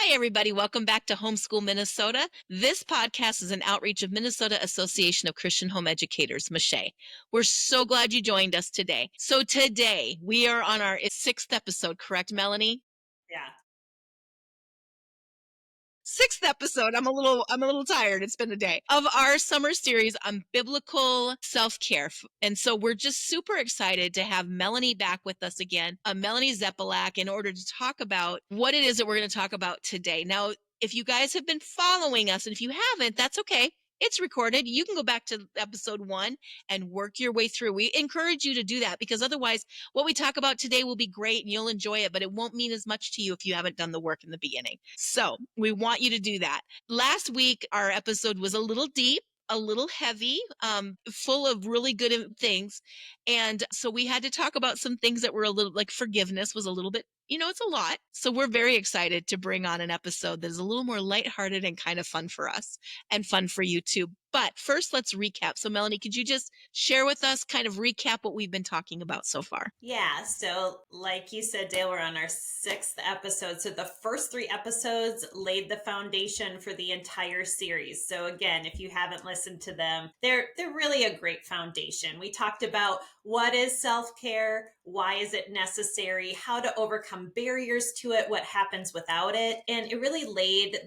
Hi, everybody. Welcome back to Homeschool Minnesota. This podcast is an outreach of Minnesota Association of Christian Home Educators, MÂCHÉ. We're so glad you joined us today. So today we are on our sixth episode, correct, Mellany? Yeah. Sixth episode. I'm a little tired. It's been a day of our summer series on biblical self-care. And so we're just super excited to have Mellany back with us again, Mellany Zepelak, in order to talk about what it is that we're going to talk about today. Now, if you guys have been following us, and if you haven't, that's okay. It's recorded. You can go back to episode 1 and work your way through. We encourage you to do that because otherwise what we talk about today will be great and you'll enjoy it, but it won't mean as much to you if you haven't done the work in the beginning. So we want you to do that. Last week, our episode was a little deep, a little heavy, full of really good things. And so we had to talk about some things that were a little like forgiveness was a little bit, it's a lot. So we're very excited to bring on an episode that is a little more lighthearted and kind of fun for us and fun for you too. But first, let's recap. So Mellany, could you just share with us, kind of recap what we've been talking about so far? Yeah. So, like you said, Dale, we're on our 6th episode. So, the first 3 episodes laid the foundation for the entire series. So, again, if you haven't listened to them, they're really a great foundation. We talked about what is self-care, why is it necessary, how to overcome barriers to it, what happens without it. And it really laid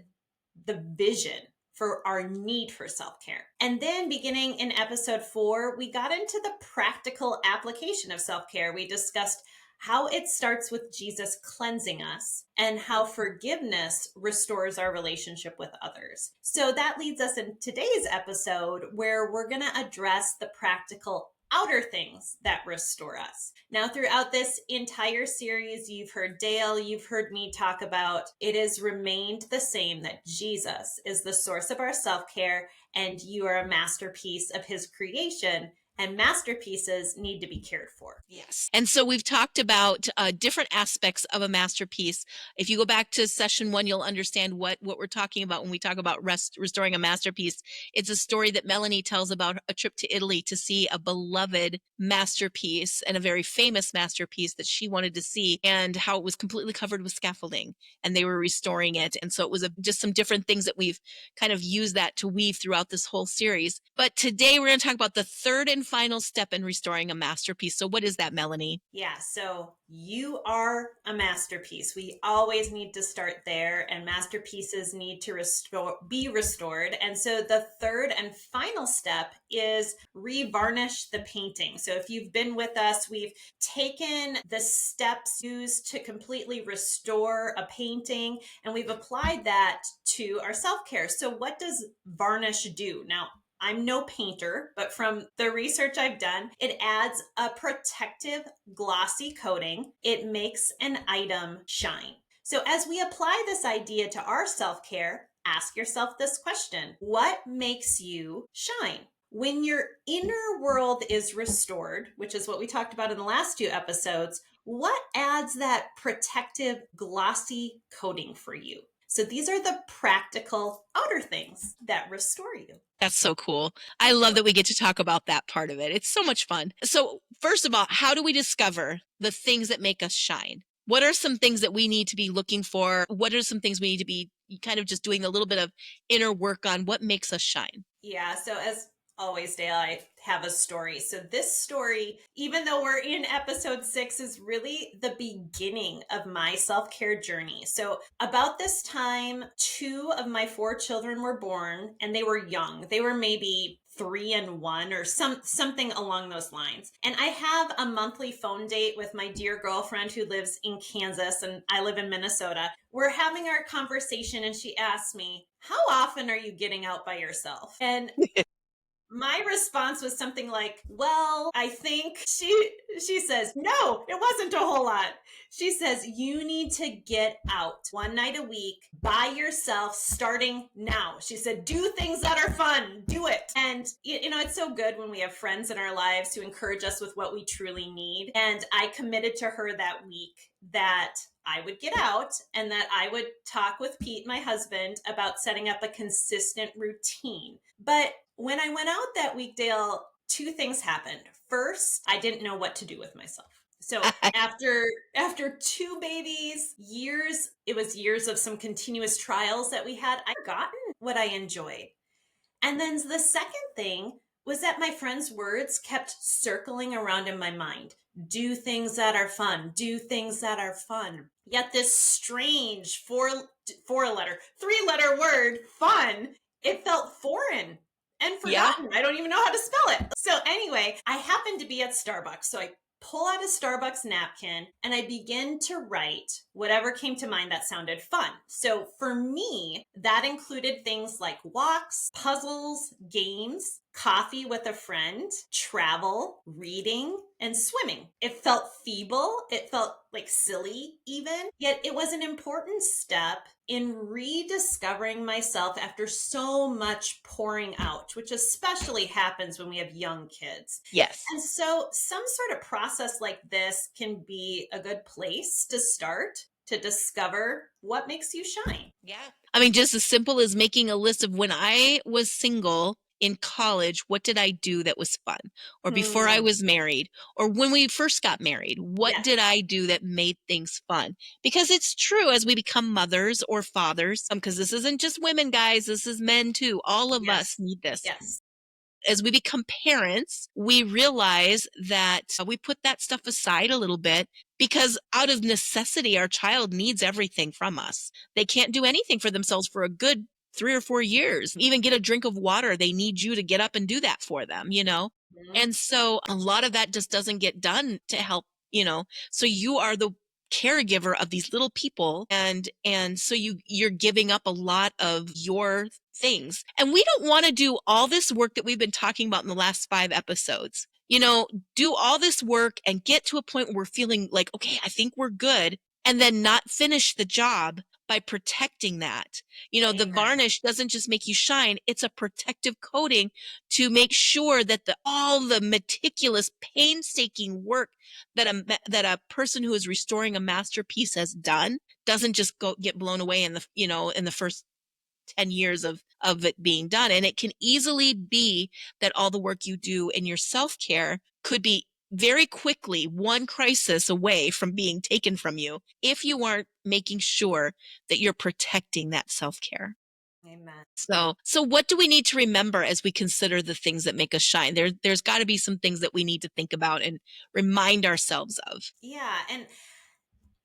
the vision for our need for self-care. And then beginning in episode 4, we got into the practical application of self-care. We discussed how it starts with Jesus cleansing us and how forgiveness restores our relationship with others. So that leads us in today's episode where we're going to address the practical outer things that restore us. Now, throughout this entire series, you've heard Dale, you've heard me talk about it has remained the same that Jesus is the source of our self-care and you are a masterpiece of his creation. And masterpieces need to be cared for. Yes. And so we've talked about different aspects of a masterpiece. If you go back to session 1, you'll understand what we're talking about when we talk about restoring a masterpiece. It's a story that Mellany tells about a trip to Italy to see a beloved masterpiece and a very famous masterpiece that she wanted to see, and how it was completely covered with scaffolding and they were restoring it. And so it was just some different things that we've kind of used that to weave throughout this whole series. But today we're going to talk about the third and final step in restoring a masterpiece. So what is that, Mellany? Yeah, so you are a masterpiece. We always need to start there, and masterpieces need to be restored. And so the third and final step is revarnish the painting. So if you've been with us, we've taken the steps used to completely restore a painting, and we've applied that to our self-care. So what does varnish do? Now, I'm no painter, but from the research I've done, it adds a protective glossy coating. It makes an item shine. So as we apply this idea to our self-care, ask yourself this question: what makes you shine? When your inner world is restored, which is what we talked about in the last 2 episodes, what adds that protective glossy coating for you? So these are the practical outer things that restore you. That's so cool. I love that we get to talk about that part of it. It's so much fun. So first of all, how do we discover the things that make us shine? What are some things that we need to be looking for? What are some things we need to be kind of just doing a little bit of inner work on? What makes us shine? Yeah, so as always, Dale, I have a story. So this story, even though we're in episode 6, is really the beginning of my self-care journey. So about this time, 2 of my 4 children were born, and they were young. They were maybe 3 and 1 or something along those lines. And I have a monthly phone date with my dear girlfriend who lives in Kansas and I live in Minnesota. We're having our conversation and she asked me, "How often are you getting out by yourself?" And my response was something like, "Well, I think," she says, "No, it wasn't a whole lot." She says, "You need to get out 1 night a week by yourself starting now." She said, "Do things that are fun, do it." And it's so good when we have friends in our lives to encourage us with what we truly need. And I committed to her that week that I would get out and that I would talk with Pete, my husband, about setting up a consistent routine. But when I went out that week, Dale, 2 things happened. First, I didn't know what to do with myself. So after two babies, it was years of some continuous trials that we had. I gotten what I enjoyed. And then the second thing was that my friends' words kept circling around in my mind. Do things that are fun. Do things that are fun. Yet this strange three-letter word, fun, it felt foreign and Yeah. forgotten. I don't even know how to spell it. So anyway, I happened to be at Starbucks. So I pull out a Starbucks napkin and I begin to write whatever came to mind that sounded fun. So for me, that included things like walks, puzzles, games, coffee with a friend, travel, reading, and swimming. It felt feeble. It felt like silly even, yet it was an important step in rediscovering myself after so much pouring out, which especially happens when we have young kids. Yes. And so some sort of process like this can be a good place to start to discover what makes you shine. Yeah. I mean, just as simple as making a list of when I was single in college, what did I do that was fun? Or before I Hmm. was married, or when we first got married, what Yes. did I do that made things fun? Because it's true as we become mothers or fathers, because this isn't just women, guys, this is men too. All of us Yes. need this. Yes. As we become parents, we realize that we put that stuff aside a little bit because out of necessity, our child needs everything from us. They can't do anything for themselves for a good 3 or 4 years. Even get a drink of water, they need you to get up and do that for them, you know? Mhm. And so a lot of that just doesn't get done to help, you know. So you are the caregiver of these little people, and so you're giving up a lot of your things. And we don't want to do all this work that we've been talking about in the last 5 episodes. You know, do all this work and get to a point where we're feeling like, okay, I think we're good, and then not finish the job by protecting that. You know, the Amen. varnish doesn't just make you shine, it's a protective coating to make sure that all the meticulous, painstaking work that a person who is restoring a masterpiece has done doesn't just get blown away in the first 10 years of it being done. And it can easily be that all the work you do in your self-care could be very quickly one crisis away from being taken from you if you aren't making sure that you're protecting that self-care. Amen. So what do we need to remember as we consider the things that make us shine? There's got to be some things that we need to think about and remind ourselves of. Yeah. And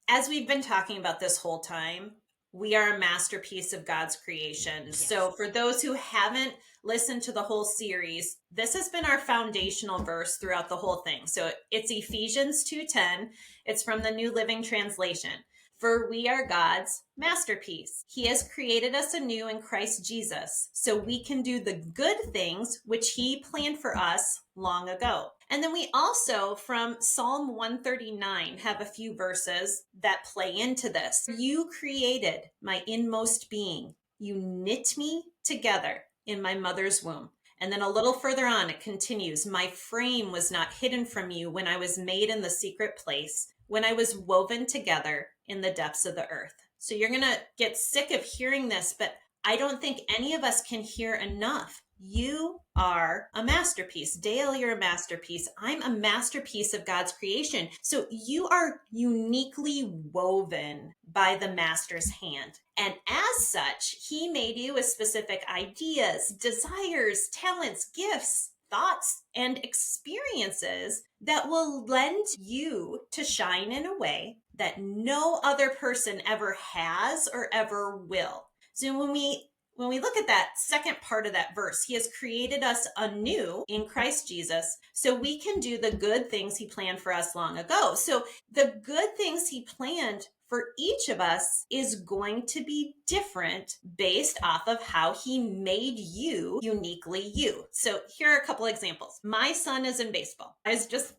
as we've been talking about this whole time, we are a masterpiece of God's creation. Yes. So, for those who haven't listened to the whole series, this has been our foundational verse throughout the whole thing. So, it's Ephesians 2:10. It's from the New Living Translation. For we are God's masterpiece. He has created us anew in Christ Jesus, so we can do the good things which He planned for us long ago. And then we also, from Psalm 139, have a few verses that play into this. You created my inmost being. You knit me together in my mother's womb. And then a little further on, it continues, my frame was not hidden from you when I was made in the secret place, when I was woven together in the depths of the earth. So you're going to get sick of hearing this, but I don't think any of us can hear enough. You are a masterpiece. Dale, you're a masterpiece. I'm a masterpiece of God's creation. So you are uniquely woven by the master's hand. And as such, He made you with specific ideas, desires, talents, gifts, thoughts, and experiences that will lend you to shine in a way that no other person ever has or ever will. So when we look at that second part of that verse, He has created us anew in Christ Jesus so we can do the good things He planned for us long ago. So the good things He planned for each of us is going to be different based off of how He made you uniquely you. So here are a couple examples. My son is in baseball. I was just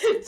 We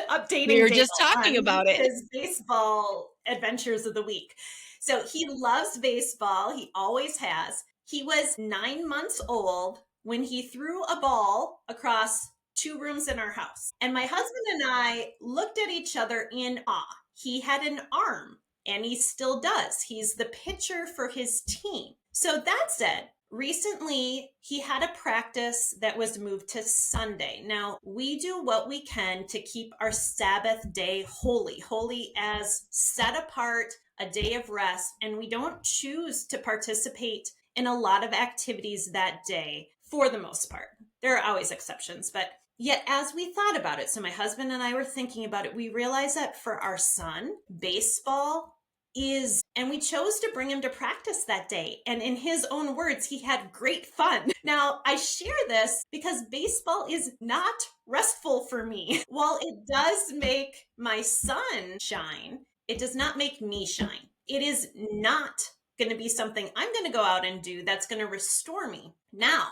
updating were Dale just talking on about it. his baseball adventures of the week. So he loves baseball. He always has. He was 9 months old when he threw a ball across 2 rooms in our house. And my husband and I looked at each other in awe. He had an arm, and he still does. He's the pitcher for his team. So that said, recently he had a practice that was moved to Sunday. Now, we do what we can to keep our Sabbath day holy, holy as set apart, a day of rest, and we don't choose to participate in a lot of activities that day for the most part. There are always exceptions, but yet as we thought about it, so my husband and I were thinking about it, we realized that for our son, baseball is, and we chose to bring him to practice that day. And in his own words, he had great fun. Now, I share this because baseball is not restful for me. While it does make my son shine, it does not make me shine. It is not going to be something I'm going to go out and do that's going to restore me. Now,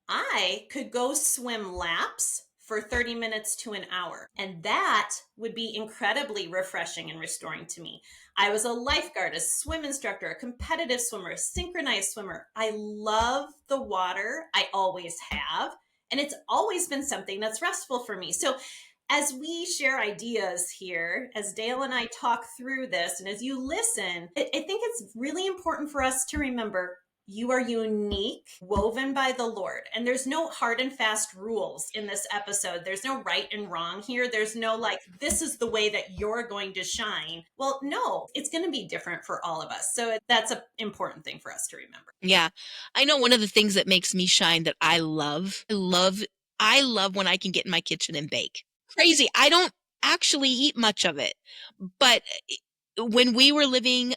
I could go swim laps for 30 minutes to an hour, and that would be incredibly refreshing and restoring to me. I was a lifeguard, a swim instructor, a competitive swimmer, a synchronized swimmer. I love the water. I always have. And it's always been something that's restful for me. So as we share ideas here, as Dale and I talk through this, and as you listen, I think it's really important for us to remember you are unique, woven by the Lord. And there's no hard and fast rules in this episode. There's no right and wrong here. There's no like, this is the way that you're going to shine. Well, no, it's going to be different for all of us. So that's an important thing for us to remember. Yeah. I know one of the things that makes me shine that I love when I can get in my kitchen and bake. Crazy. I don't actually eat much of it, but when we were living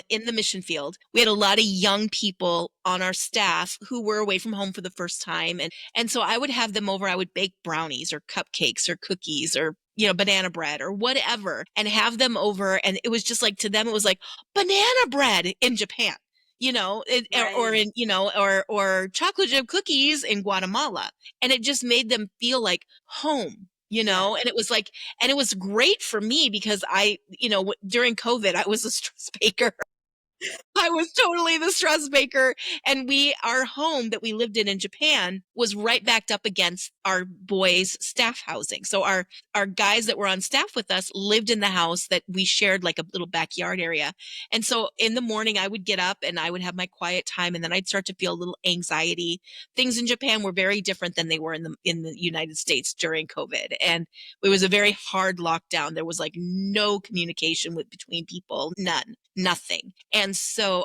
in the mission field, we had a lot of young people on our staff who were away from home for the first time, and so I would have them over. I would bake brownies or cupcakes or cookies or banana bread or whatever, and have them over. And it was just like, to them, it was like banana bread in Japan. Or Right. in, or chocolate chip cookies in Guatemala. And it just made them feel like home, Yeah. and it was like, and it was great for me because during COVID, I was a stress baker. I was totally the stress baker. And our home that we lived in Japan was right backed up against our boys' staff housing. So our guys that were on staff with us lived in the house that we shared, like a little backyard area. And so in the morning I would get up and I would have my quiet time, and then I'd start to feel a little anxiety. Things in Japan were very different than they were in the United States during COVID. And it was a very hard lockdown. There was like no communication between people, nothing. And so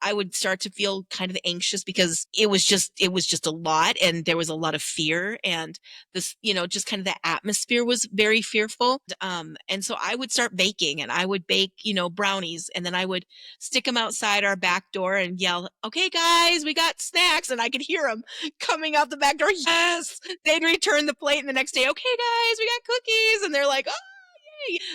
I would start to feel kind of anxious because it was just a lot, and there was a lot of fear, and this, just kind of the atmosphere was very fearful. And so I would start baking, and I would bake, brownies, and then I would stick them outside our back door and yell, "Okay, guys, we got snacks." And I could hear them coming out the back door. Yes. They'd return the plate, and the next day, "Okay, guys, we got cookies." And they're like, "Oh,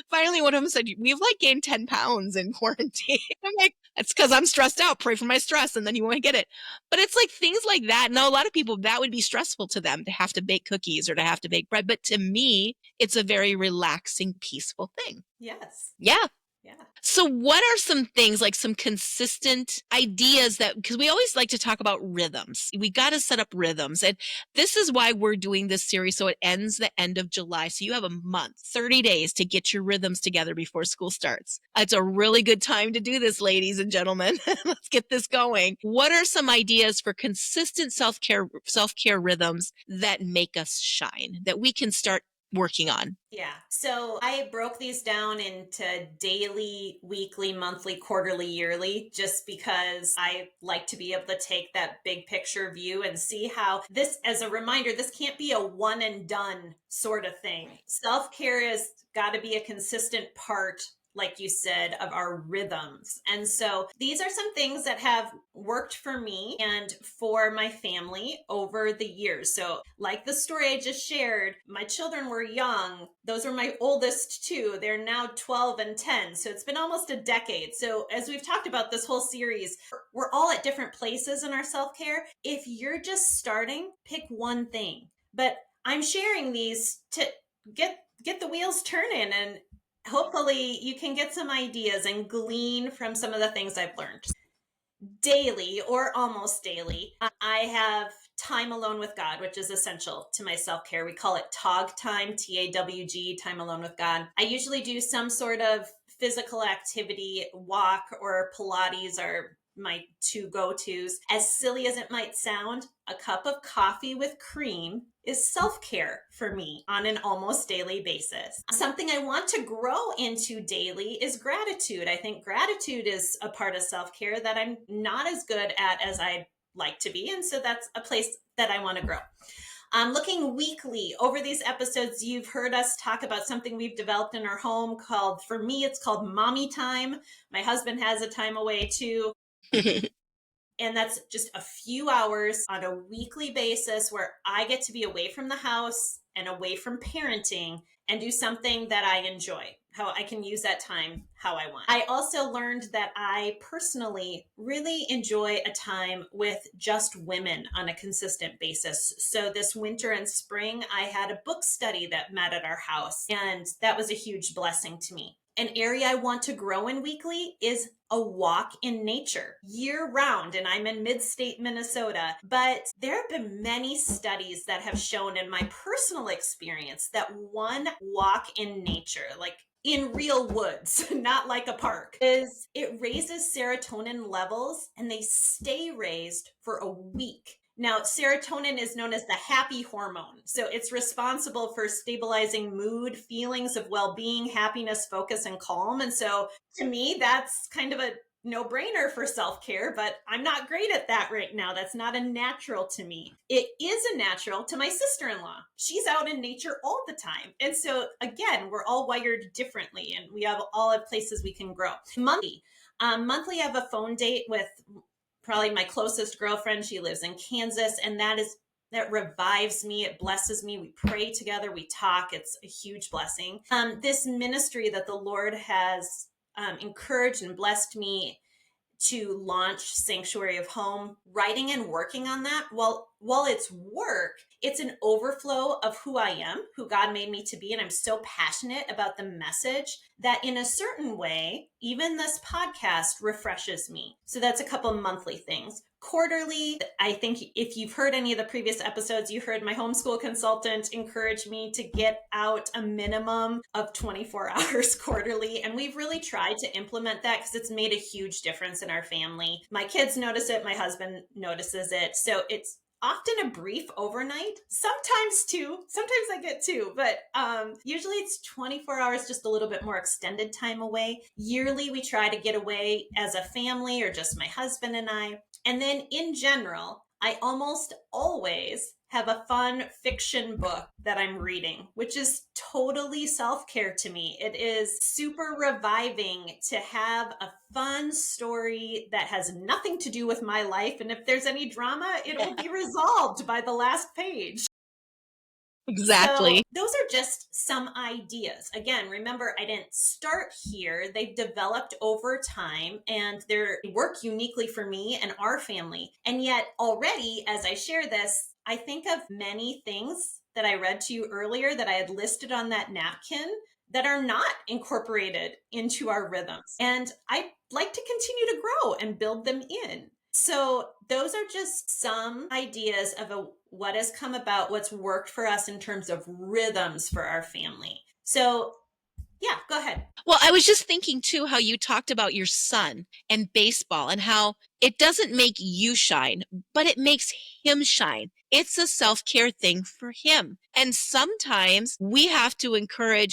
finally, one of them said, "We've like gained 10 pounds in quarantine." I'm like, "That's because I'm stressed out. Pray for my stress, and then you won't get it." But it's like things like that. Now, a lot of people, that would be stressful to them to have to bake cookies or to have to bake bread. But to me, it's a very relaxing, peaceful thing. Yes. Yeah. Yeah. So what are some things, like some consistent ideas because we always like to talk about rhythms. We got to set up rhythms. And this is why we're doing this series. So it ends the end of July. So you have a month, 30 days to get your rhythms together before school starts. It's a really good time to do this, ladies and gentlemen. Let's get this going. What are some ideas for consistent self-care rhythms that make us shine, that we can start working on? Yeah. So I broke these down into daily, weekly, monthly, quarterly, yearly, just because I like to be able to take that big picture view and see how this, as a reminder, this can't be a one and done sort of thing. Self care has got to be a consistent part, like you said, of our rhythms. And so these are some things that have worked for me and for my family over the years. So, like the story I just shared, my children were young. Those are my oldest two. They're now 12 and 10. So, it's been almost a decade. So, as we've talked about this whole series, we're all at different places in our self care. If you're just starting, pick one thing. But I'm sharing these to get the wheels turning, and hopefully you can get some ideas and glean from some of the things I've learned. Daily or almost daily, I have time alone with God, which is essential to my self-care. We call it TOG time, TAWG, time alone with God. I usually do some sort of physical activity, walk or Pilates or my two go-tos. As silly as it might sound, a cup of coffee with cream is self-care for me on an almost daily basis. Something I want to grow into daily is gratitude. I think gratitude is a part of self-care that I'm not as good at as I'd like to be. And so that's a place that I want to grow. Looking weekly over these episodes, you've heard us talk about something we've developed in our home called, for me, it's called mommy time. My husband has a time away too. And that's just a few hours on a weekly basis where I get to be away from the house and away from parenting and do something that I enjoy, how I can use that time how I want. I also learned that I personally really enjoy a time with just women on a consistent basis. So this winter and spring, I had a book study that met at our house, and that was a huge blessing to me. An area I want to grow in weekly is a walk in nature year round. And I'm in mid-state Minnesota, but there have been many studies that have shown in my personal experience that one walk in nature, like in real woods, not like a park, is it raises serotonin levels and they stay raised for a week. Now, serotonin is known as the happy hormone. So it's responsible for stabilizing mood, feelings of well-being, happiness, focus, and calm. And so to me, that's kind of a no-brainer for self-care, but I'm not great at that right now. That's not a natural to me. It is a natural to my sister-in-law. She's out in nature all the time. And so again, we're all wired differently and we all have places we can grow. Monthly, I have a phone date with probably my closest girlfriend. She lives in Kansas, and that revives me. It blesses me. We pray together. We talk. It's a huge blessing. This ministry that the Lord has encouraged and blessed me to launch, Sanctuary of Home, writing and working on that. While it's work, it's an overflow of who I am, who God made me to be. And I'm so passionate about the message that in a certain way, even this podcast refreshes me. So that's a couple of monthly things. Quarterly, I think if you've heard any of the previous episodes, you heard my homeschool consultant encourage me to get out a minimum of 24 hours quarterly. And we've really tried to implement that because it's made a huge difference in our family. My kids notice it. My husband notices it. So it's often a brief overnight, sometimes two, sometimes I get two, but usually it's 24 hours, just a little bit more extended time away. Yearly, we try to get away as a family or just my husband and I. And then in general, I almost always have a fun fiction book that I'm reading, which is totally self-care to me. It is super reviving to have a fun story that has nothing to do with my life. And if there's any drama, it will be resolved by the last page. So Exactly. those are just some ideas. Again, remember, I didn't start here. They've developed over time and they work uniquely for me and our family. And yet already, as I share this, I think of many things that I read to you earlier that I had listed on that napkin that are not incorporated into our rhythms. And I'd like to continue to grow and build them in. So those are just some ideas of what has come about, what's worked for us in terms of rhythms for our family. So yeah, go ahead. Well, I was just thinking too how you talked about your son and baseball and how it doesn't make you shine, but it makes him shine. It's a self-care thing for him. And sometimes we have to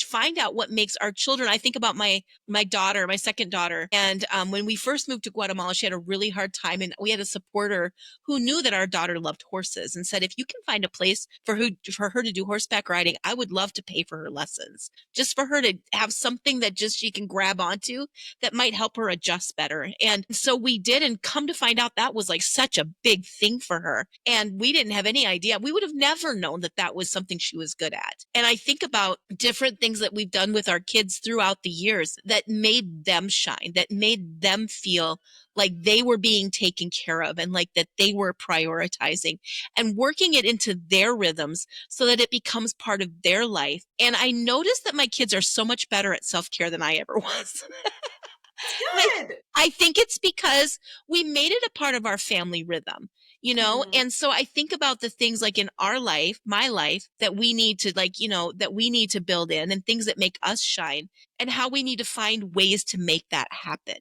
find out what makes our children. I think about my daughter, my second daughter. And when we first moved to Guatemala, she had a really hard time. And we had a supporter who knew that our daughter loved horses and said, if you can find a place for her to do horseback riding, I would love to pay for her lessons, just for her to have something that just she can grab onto that might help her adjust better. And so we did, and come to find out that was like such a big thing for her. And we didn't have any idea. We would have never known that that was something she was good at. And I think about different things that we've done with our kids throughout the years that made them shine, that made them feel like they were being taken care of and like that they were prioritizing and working it into their rhythms so that it becomes part of their life. And I noticed that my kids are so much better at self-care than I ever was. And Good. I think it's because we made it a part of our family rhythm, Mm, And so I think about the things like in our life, my life, that we need to that we need to build in and things that make us shine and how we need to find ways to make that happen.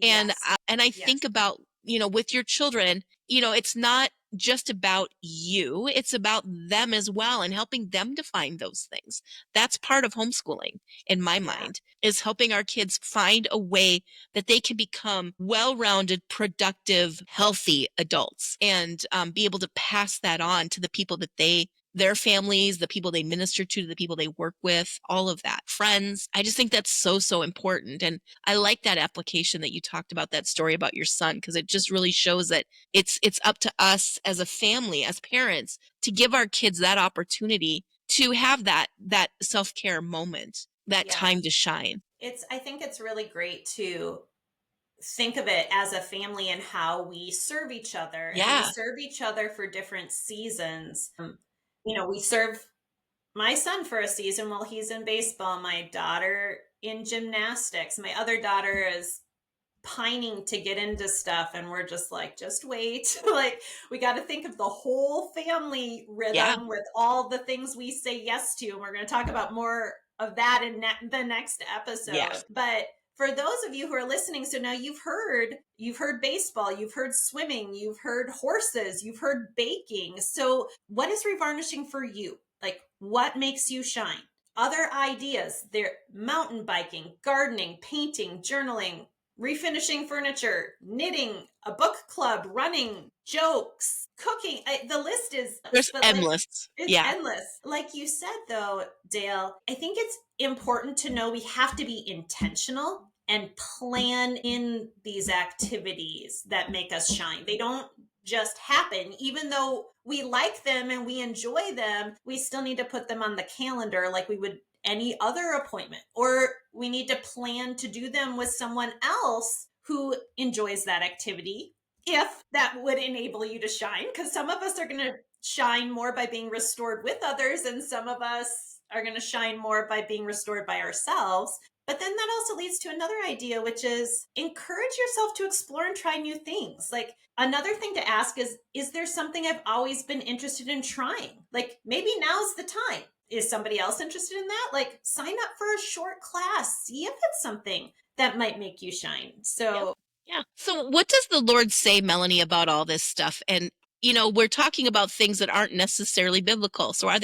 And yes. I Yes. think about with your children, it's not just about you, it's about them as well and helping them define those things. That's part of homeschooling in my Yeah. mind, is helping our kids find a way that they can become well-rounded, productive, healthy adults and be able to pass that on to the people that their families, the people they minister to, the people they work with, all of that, friends. I just think that's so, so important. And I like that application that you talked about, that story about your son, because it just really shows that it's up to us as a family, as parents, to give our kids that opportunity to have that self-care moment, that Yeah. time to shine. I think it's really great to think of it as a family and how we serve each other, and we Yeah. serve each other for different seasons. We serve my son for a season while he's in baseball, my daughter in gymnastics, my other daughter is pining to get into stuff, and we're just like, just wait. Like, we got to think of the whole family Yeah. rhythm with all the things we say yes to, and we're going to talk about more of that in the next Yeah. episode. But for those of you who are listening, so now you've heard baseball, you've heard swimming, you've heard horses, you've heard baking. So what is revarnishing for you? Like, what makes you shine? Other ideas, they're mountain biking, gardening, painting, journaling, refinishing furniture, knitting, a book club, running, jokes, cooking. The list is, There's but like, endless. it's Yeah. endless. Like you said, though, Dale, I think it's important to know we have to be intentional and plan in these activities that make us shine. They don't just happen. Even though we like them and we enjoy them, we still need to put them on the calendar like we would any other appointment, or we need to plan to do them with someone else who enjoys that activity, if that would enable you to shine, because some of us are going to shine more by being restored with others, and some of us are going to shine more by being restored by ourselves. But then that also leads to another idea, which is encourage yourself to explore and try new things. Like, another thing to ask is there something I've always been interested in trying? Like, maybe now's the time. Is somebody else interested in that? Like, sign up for a short class, see if it's something that might make you shine. Yep. So, Yeah. So what does the Lord say, Mellany, about all this stuff? And we're talking about things that aren't necessarily biblical. So are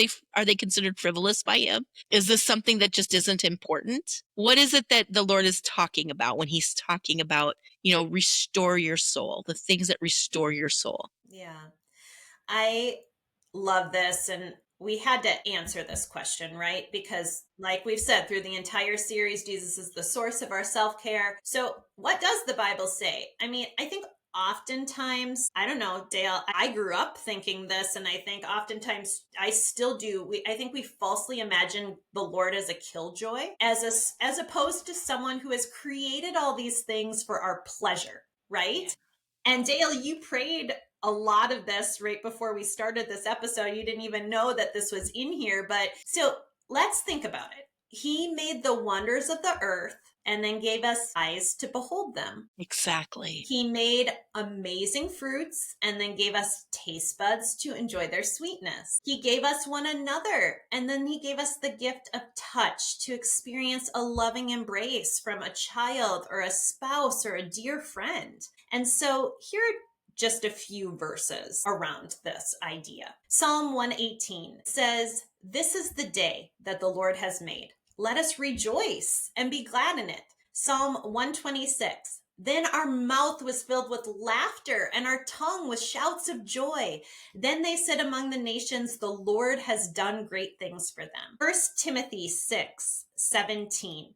they considered frivolous by him? Is this something that just isn't important? What is it that the Lord is talking about when he's talking about, restore your soul, the things that restore your soul? yeah, I love this. And we had to answer this question, right? Because, like we've said through the entire series, Jesus is the source of our self care. So, what does the Bible say? I mean, I think oftentimes, I don't know, Dale, I grew up thinking this, and I think oftentimes I still do. I think we falsely imagine the Lord as a killjoy, as opposed to someone who has created all these things for our pleasure, Yeah. right? And Dale, you prayed a lot of this right before we started this episode. You didn't even know that this was in here. But so let's think about it. He made the wonders of the earth and then gave us eyes to behold them. Exactly. He made amazing fruits and then gave us taste buds to enjoy their sweetness. He gave us one another, and then he gave us the gift of touch to experience a loving embrace from a child or a spouse or a dear friend. And so here are just a few verses around this idea. Psalm 118 says, "This is the day that the Lord has made. Let us rejoice and be glad in it." Psalm 126, "Then our mouth was filled with laughter and our tongue with shouts of joy. Then they said among the nations, the Lord has done great things for them." 1 Timothy 6:17.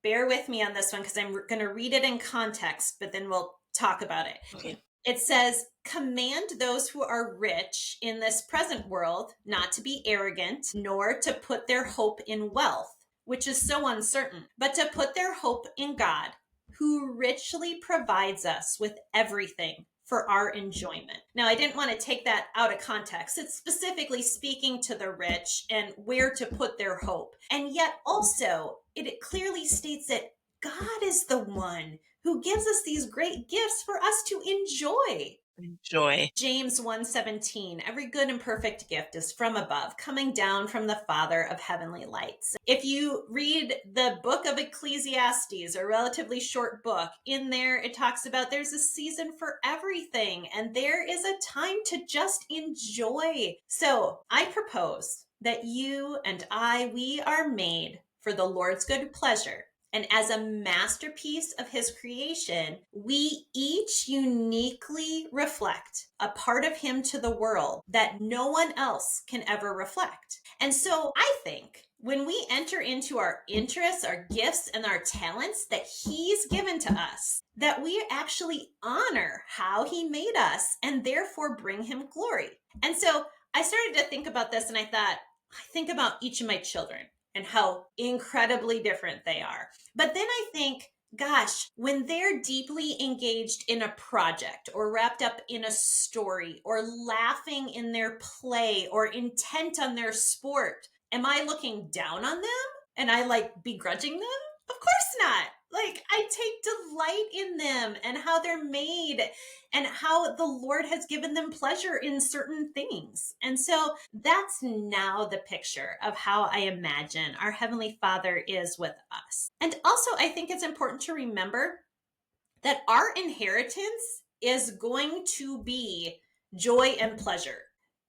Bear with me on this one because I'm going to read it in context, but then we'll talk about it. Okay. It says, "Command those who are rich in this present world not to be arrogant, nor to put their hope in wealth, which is so uncertain, but to put their hope in God, who richly provides us with everything for our enjoyment." Now, I didn't want to take that out of context. It's specifically speaking to the rich and where to put their hope. And yet also, it clearly states that God is the one who gives us these great gifts for us to enjoy. Joy. James 1:17, every good and perfect gift is from above, coming down from the Father of heavenly lights. If you read the book of Ecclesiastes, a relatively short book, in there it talks about there's a season for everything and there is a time to just enjoy. So I propose that you and we are made for the Lord's good pleasure. And as a masterpiece of his creation, we each uniquely reflect a part of him to the world that no one else can ever reflect. And so I think when we enter into our interests, our gifts, and our talents that he's given to us, that we actually honor how he made us and therefore bring him glory. And so I started to think about this and I thought, I think about each of my children and how incredibly different they are. But then I think, gosh, when they're deeply engaged in a project or wrapped up in a story or laughing in their play or intent on their sport, am I looking down on them? And I like begrudging them? Of course not. Like, I take delight in them and how they're made and how the Lord has given them pleasure in certain things. And so that's now the picture of how I imagine our Heavenly Father is with us. And also, I think it's important to remember that our inheritance is going to be joy and pleasure.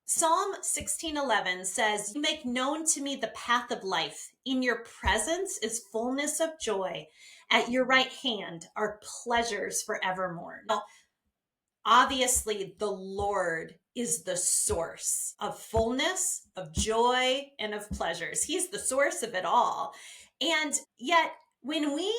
Psalm 16:11 says, "You make known to me the path of life. In your presence is fullness of joy. At your right hand are pleasures forevermore." Now, obviously, the Lord is the source of fullness, of joy, and of pleasures. He's the source of it all. And yet, when we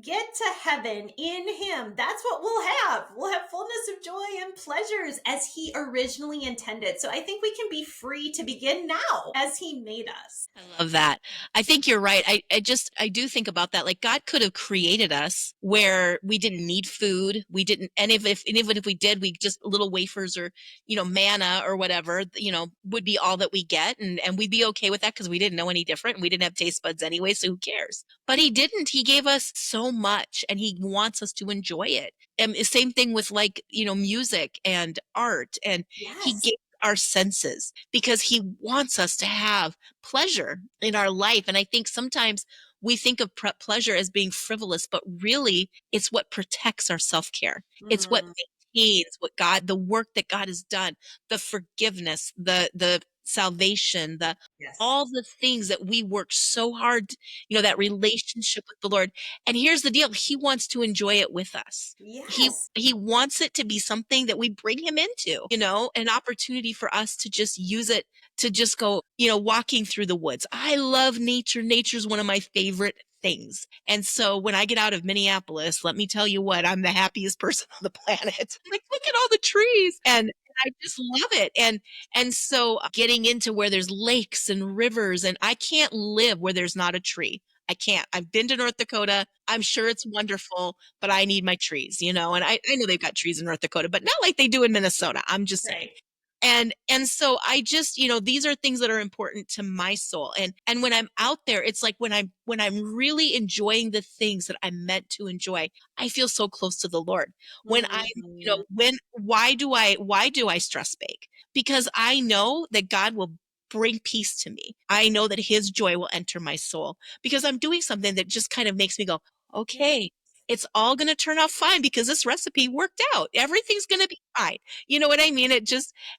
get to heaven in him, that's what we'll have. We'll have fullness of joy and pleasures as he originally intended. So I think we can be free to begin now as he made us. I love that. I think you're right. I do think about that. Like God could have created us where we didn't need food. We didn't, and even if we did, we just little wafers or, manna or whatever, would be all that we get. And we'd be okay with that because we didn't know any different and we didn't have taste buds anyway. So who cares? But he didn't. He gave us so much and he wants us to enjoy it. And same thing with like, music and art. And he Yes. gave our senses because he wants us to have pleasure in our life. And I think sometimes we think of pleasure as being frivolous, but really it's what protects our self care. It's what Mm, maintains what God, the work that God has done, the forgiveness, the salvation, the yes. all the things that we work so hard, that relationship with the Lord. And here's the deal. He wants to enjoy it with us. Yes. He wants it to be something that we bring him into, an opportunity for us to just use it to just go, walking through the woods. I love nature. Nature's one of my favorite things. And so when I get out of Minneapolis, let me tell you what, I'm the happiest person on the planet. Like, look at all the trees. And I just love it. And so getting into where there's lakes and rivers, and I can't live where there's not a tree. I can't. I've been to North Dakota. I'm sure it's wonderful, but I need my trees, and I know they've got trees in North Dakota, but not like they do in Minnesota. I'm just saying. Right. And so I just, these are things that are important to my soul. And when I'm out there, it's like when I'm really enjoying the things that I'm meant to enjoy, I feel so close to the Lord. When I'm, Mhm. why do I stress bake? Because I know that God will bring peace to me. I know that his joy will enter my soul because I'm doing something that just kind of makes me go, Yeah. okay, it's all going to turn out fine because this recipe worked out. Everything's going to be fine. You know what I mean?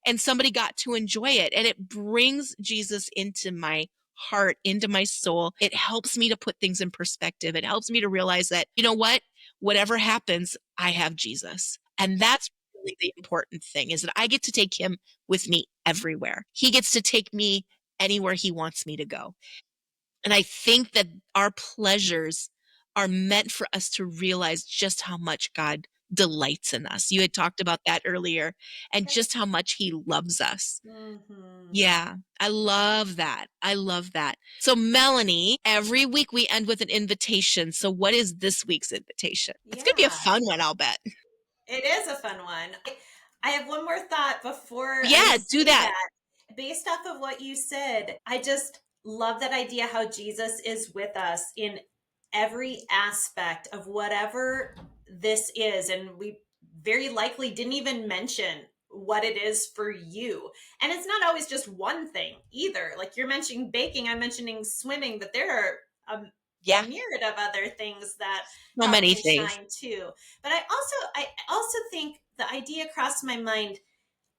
And somebody got to enjoy it. And it brings Jesus into my heart, into my soul. It helps me to put things in perspective. It helps me to realize that, what? Whatever happens, I have Jesus. And that's really the important thing is that I get to take him with me everywhere. He gets to take me anywhere he wants me to go. And I think that our pleasures are meant for us to realize just how much God delights in us. You had talked about that earlier and just how much he loves us. Mhm. Yeah, I love that. I love that. So, Mellany, every week we end with an invitation. So, what is this week's invitation? It's going to be a Yeah, fun one, I'll bet. it is a fun one. I have one more thought before I Yeah, do say that. that. Based off of what you said, I just love that idea how Jesus is with us in every aspect of whatever this is. And very likely didn't even mention what it is for you. And it's not always just one thing either. Like you're mentioning baking, I'm mentioning swimming, but there are a Yeah. myriad of other things that So help many me things. shine too. But I also think the idea crossed my mind.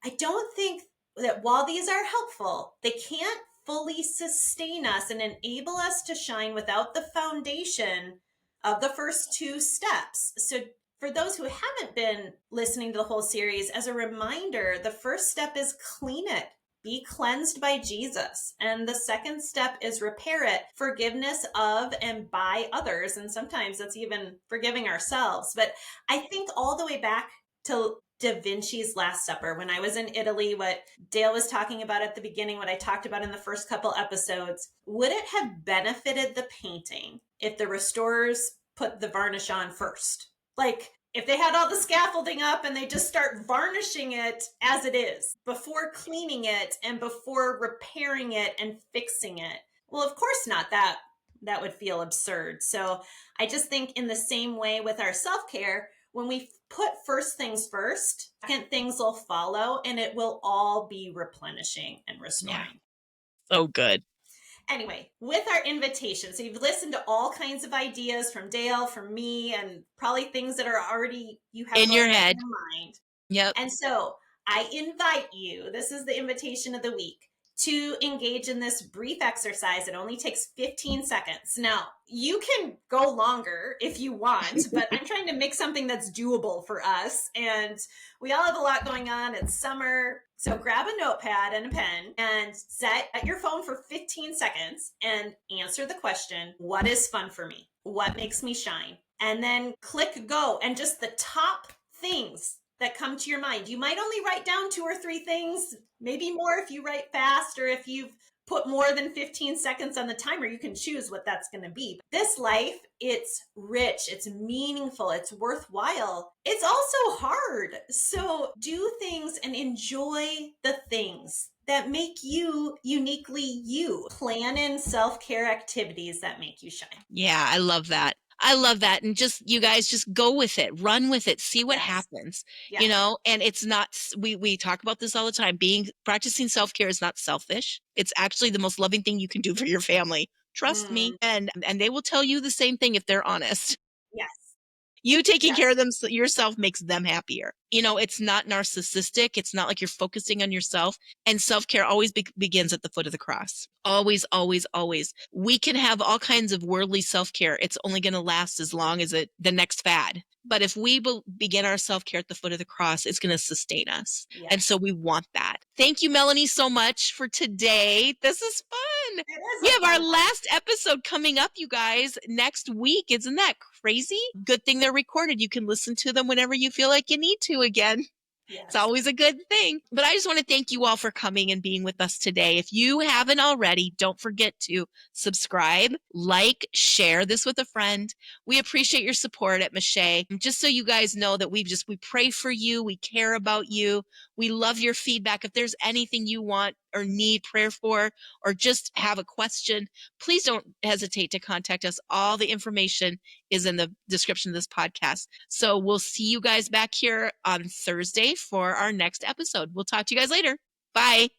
I don't think that while these are helpful, they can't fully sustain us and enable us to shine without the foundation of the first two steps. So, for those who haven't been listening to the whole series, as a reminder, the first step is clean it. Be cleansed by Jesus. And the second step is repair it, forgiveness of and by others. And sometimes that's even forgiving ourselves. But I think all the way back to Da Vinci's Last Supper, when I was in Italy, what Dale was talking about at the beginning, what I talked about in the first couple episodes, would it have benefited the painting if the restorers put the varnish on first? Like, if they had all the scaffolding up and they just start varnishing it as it is before cleaning it and before repairing it and fixing it. Well, of course not. That would feel absurd. So I just think in the same way with our self-care, when we put first things first, second things will follow and it will all be replenishing and Yeah. restoring. So good. Anyway, with our invitation, so you've listened to all kinds of ideas from Dale, from me, and probably things that are already you have In your going on in head. your mind. Yep. And so I invite you, this is the invitation of the week, to engage in this brief exercise. It only takes 15 seconds. Now, you can go longer if you want, but I'm trying to make something that's doable for us. And we all have a lot going on. It's summer. So grab a notepad and a pen and set at your phone for 15 seconds and answer the question, what is fun for me? What makes me shine? And then click go, and just the top things that come to your mind. You might only write down 2 or 3 things, maybe more if you write fast, or if you've put more than 15 seconds on the timer, you can choose what that's going to be. This life, it's rich, it's meaningful, it's worthwhile. It's also hard. So do things and enjoy the things that make you uniquely you. Plan in self-care activities that make you shine. Yeah, I love that. I love that. And just, you guys just go with it, run with it, see what Yes. happens, Yes. and it's not, we talk about this all the time. Practicing self-care is not selfish. It's actually the most loving thing you can do for your family. Trust me. And they will tell you the same thing if they're honest. Yes. You taking care Yes. of them yourself makes them happier. It's not narcissistic. It's not like you're focusing on yourself. And self-care always begins at the foot of the cross. Always, always, always. We can have all kinds of worldly self-care. It's only going to last as long as the next fad. But if we begin our self-care at the foot of the cross, it's going to sustain us. Yes. And so we want that. Thank you, Mellany, so much for today. This is fun. It is We have our fun one. last episode coming up, you guys, next week. Isn't that crazy? Good thing they're recorded. You can listen to them whenever you feel like you need to again. Yes. It's always a good thing. But I just want to thank you all for coming and being with us today. If you haven't already, don't forget to subscribe, like, share this with a friend. We appreciate your support at MÂCHÉ. Just so you guys know that we pray for you. We care about you. We love your feedback. If there's anything you want or need prayer for, or just have a question, please don't hesitate to contact us. All the information is in the description of this podcast. So we'll see you guys back here on Thursday for our next episode. We'll talk to you guys later. Bye.